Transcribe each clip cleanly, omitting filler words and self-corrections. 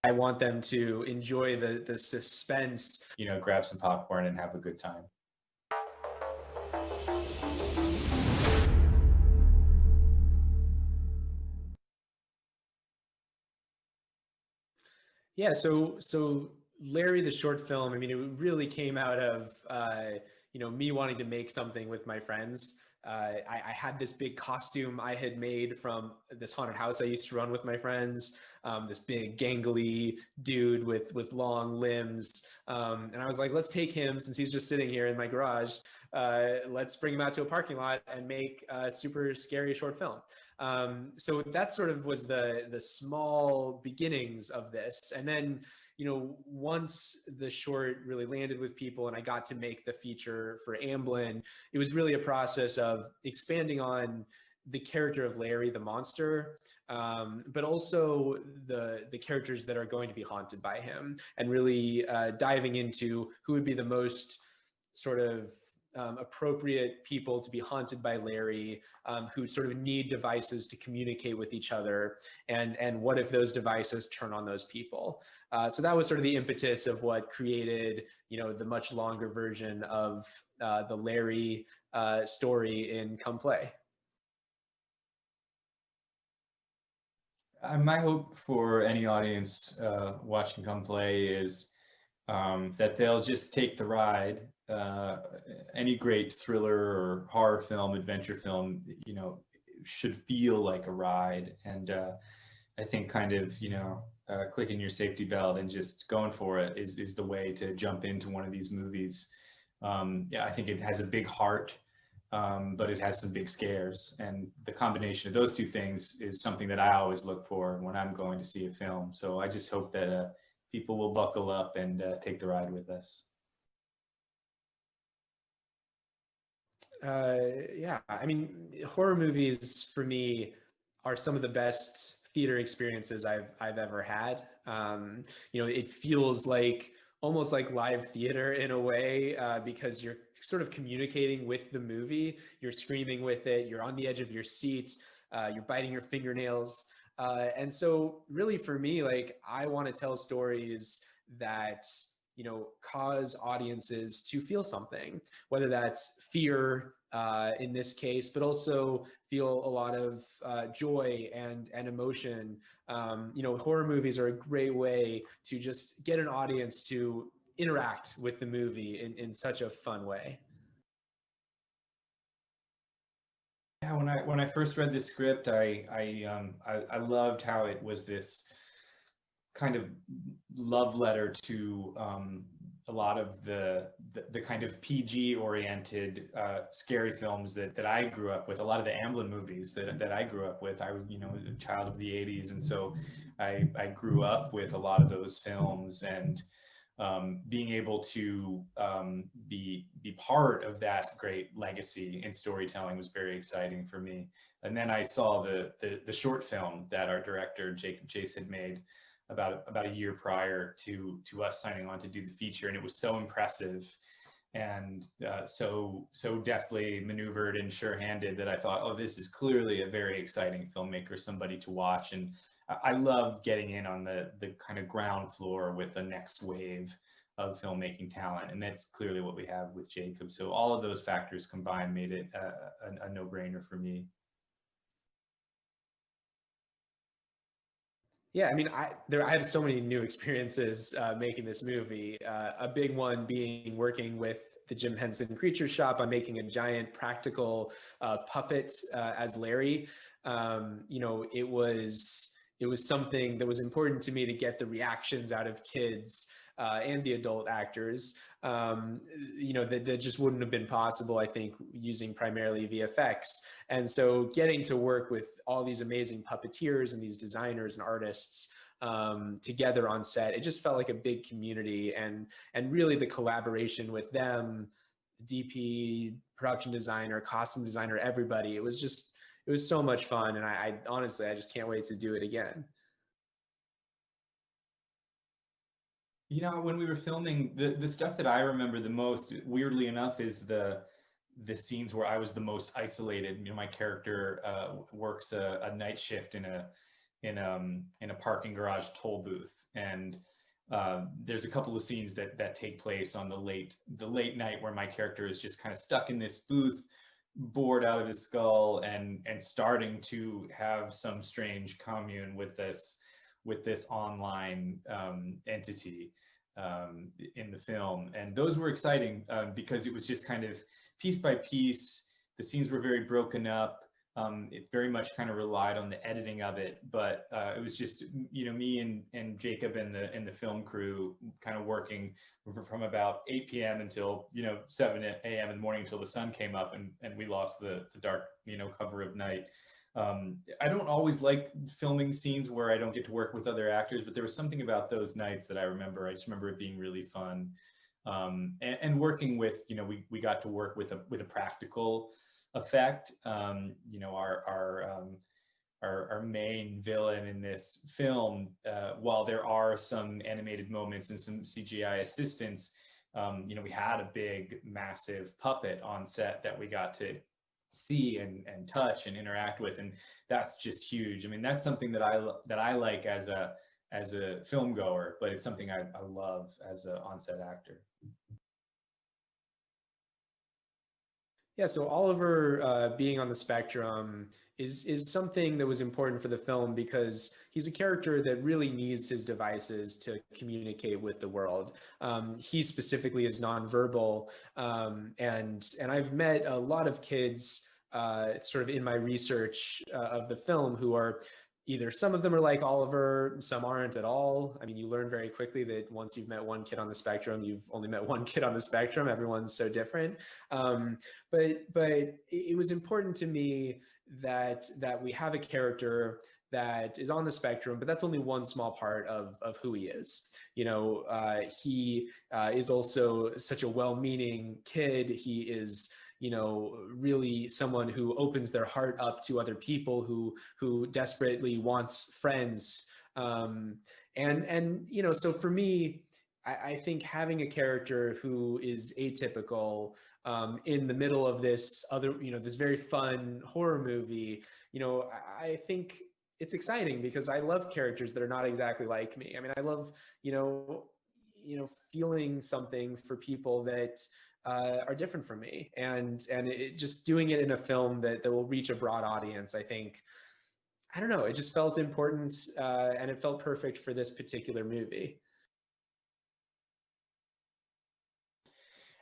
I want them to enjoy the suspense. Grab some popcorn and have a good time. Yeah, so Larry, the short film, I mean, it really came out of me wanting to make something with my friends. I had this big costume I had made from this haunted house I used to run with my friends. This big gangly dude with long limbs, and I was like, let's take him, since he's just sitting here in my garage. Let's bring him out to a parking lot and make a super scary short film. So that sort of was the small beginnings of this. And then, once the short really landed with people and I got to make the feature for Amblin, it was really a process of expanding on the character of Larry the monster, but also the characters that are going to be haunted by him, and really diving into who would be the most sort of appropriate people to be haunted by Larry, who sort of need devices to communicate with each other, and what if those devices turn on those people. So that was sort of the impetus of what created, the much longer version of the Larry story in Come Play. My hope for any audience watching Come Play is that they'll just take the ride. Any great thriller or horror film, adventure film, should feel like a ride. And I think kind of, clicking your safety belt and just going for it is the way to jump into one of these movies. I think it has a big heart, but it has some big scares. And the combination of those two things is something that I always look for when I'm going to see a film. So I just hope that people will buckle up and take the ride with us. Yeah, I mean, horror movies for me are some of the best theater experiences I've ever had. It feels like almost like live theater in a way, because you're sort of communicating with the movie, you're screaming with it, you're on the edge of your seat, you're biting your fingernails. And so really for me, like, I want to tell stories that cause audiences to feel something, whether that's fear in this case, but also feel a lot of joy and emotion. Horror movies are a great way to just get an audience to interact with the movie in such a fun way. Yeah, when I first read this script, I loved how it was this kind of love letter to a lot of the kind of PG oriented scary films that I grew up with. A lot of the Amblin movies that I grew up with. I was a child of the 80s, and so I grew up with a lot of those films, and being able to be part of that great legacy in storytelling was very exciting for me. And then I saw the short film that our director Jace had made about a year prior to us signing on to do the feature, and it was so impressive and so deftly maneuvered and sure-handed that I thought, oh, this is clearly a very exciting filmmaker, somebody to watch. And I love getting in on the kind of ground floor with the next wave of filmmaking talent, and that's clearly what we have with Jacob. So all of those factors combined made it a no-brainer for me. Yeah, I mean, I had so many new experiences making this movie. A big one being working with the Jim Henson Creature Shop on making a giant practical puppet as Larry. It was something that was important to me to get the reactions out of kids and the adult actors, that just wouldn't have been possible, I think, using primarily VFX. And so getting to work with all these amazing puppeteers and these designers and artists together on set, it just felt like a big community, and really the collaboration with them, DP, production designer, costume designer, everybody, it was so much fun. And I honestly, I just can't wait to do it again. When we were filming, the stuff that I remember the most, weirdly enough, is the scenes where I was the most isolated. My character works a night shift in in a parking garage toll booth, and there's a couple of scenes that take place on the late night where my character is just kind of stuck in this booth, bored out of his skull, and starting to have some strange commune with this online entity in the film. And those were exciting because it was just kind of piece by piece. The scenes were very broken up. It very much kind of relied on the editing of it, but it was just, me and Jacob and the film crew kind of working from about 8 p.m. until 7 a.m. in the morning until the sun came up, and we lost the dark cover of night. I don't always like filming scenes where I don't get to work with other actors, but there was something about those nights that I remember. I just remember it being really fun, and working with we got to work with a practical effect. Our main villain in this film, while there are some animated moments and some CGI assistance, we had a big, massive puppet on set that we got to see and touch and interact with, and that's just huge. I mean, that's something that I like as a film goer, but it's something I love as an on-set actor. Yeah, so Oliver being on the spectrum is something that was important for the film because he's a character that really needs his devices to communicate with the world. He specifically is nonverbal, and I've met a lot of kids sort of in my research of the film who are either, some of them are like Oliver, some aren't at all. I mean, you learn very quickly that once you've met one kid on the spectrum, you've only met one kid on the spectrum. Everyone's so different. But it was important to me that we have a character that is on the spectrum, but that's only one small part of who he is. He is also such a well-meaning kid. He is really someone who opens their heart up to other people, who desperately wants friends. So for me, I think having a character who is atypical in the middle of this other, this very fun horror movie, I think it's exciting because I love characters that are not exactly like me. I mean, I love, feeling something for people that are different from me, and just doing it in a film that will reach a broad audience. I think, I don't know, it just felt important, and it felt perfect for this particular movie.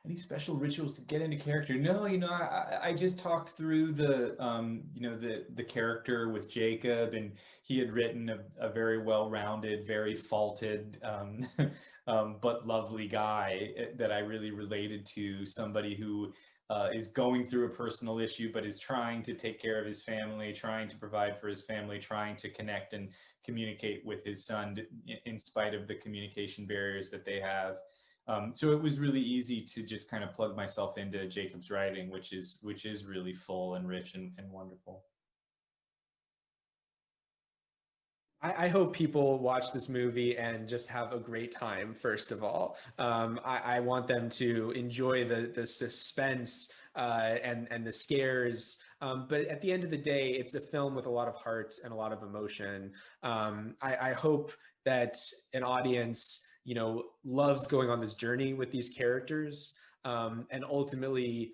Any special rituals to get into character? No, I just talked through the character with Jacob, and he had written a very well-rounded, very faulted, but lovely guy that I really related to. Somebody who is going through a personal issue, but is trying to take care of his family, trying to provide for his family, trying to connect and communicate with his son in spite of the communication barriers that they have. So it was really easy to just kind of plug myself into Jacob's writing, which is really full and rich and wonderful. I hope people watch this movie and just have a great time, first of all. I want them to enjoy the suspense and the scares. But at the end of the day, it's a film with a lot of heart and a lot of emotion. I hope that an audience, loves going on this journey with these characters, and ultimately,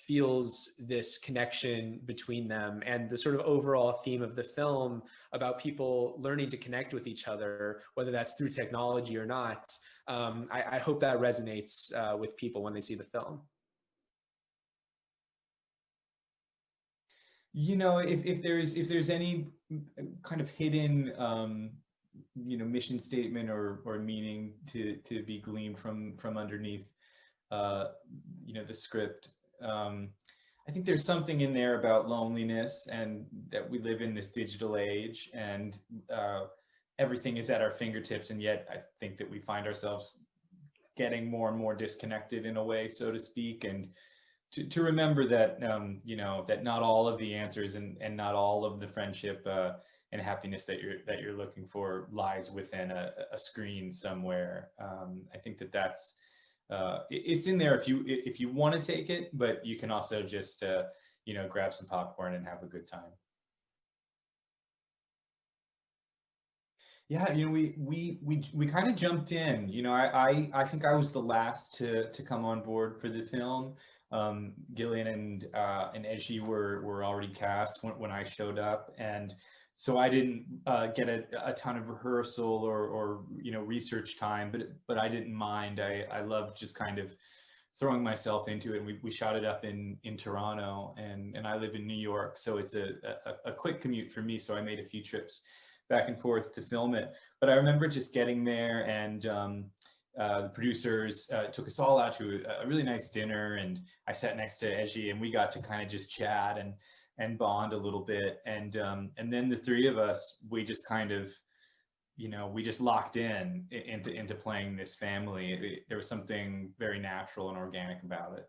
feels this connection between them, and the sort of overall theme of the film about people learning to connect with each other, whether that's through technology or not. I hope that resonates with people when they see the film. If there's any kind of hidden mission statement or meaning to be gleaned from underneath the script, I think there's something in there about loneliness, and that we live in this digital age, and everything is at our fingertips, and yet I think that we find ourselves getting more and more disconnected in a way, so to speak, and to remember that that not all of the answers and not all of the friendship and happiness that you're looking for lies within a screen somewhere. I think that's it's in there if you want to take it, but you can also just grab some popcorn and have a good time. Yeah, you know, we kind of jumped in. You know, I think I was the last to come on board for the film. Gillian and Edgy were already cast when I showed up, and so I didn't get a ton of rehearsal or you know, research time, but I didn't mind. I loved just kind of throwing myself into it. And we shot it up in Toronto, and I live in New York, so it's a quick commute for me. So I made a few trips back and forth to film it. But I remember just getting there, and the producers took us all out to a really nice dinner, and I sat next to Eji, and we got to kind of just chat and bond a little bit, and then the three of us, we just kind of, you know, we just locked into playing this family. There was something very natural and organic about it.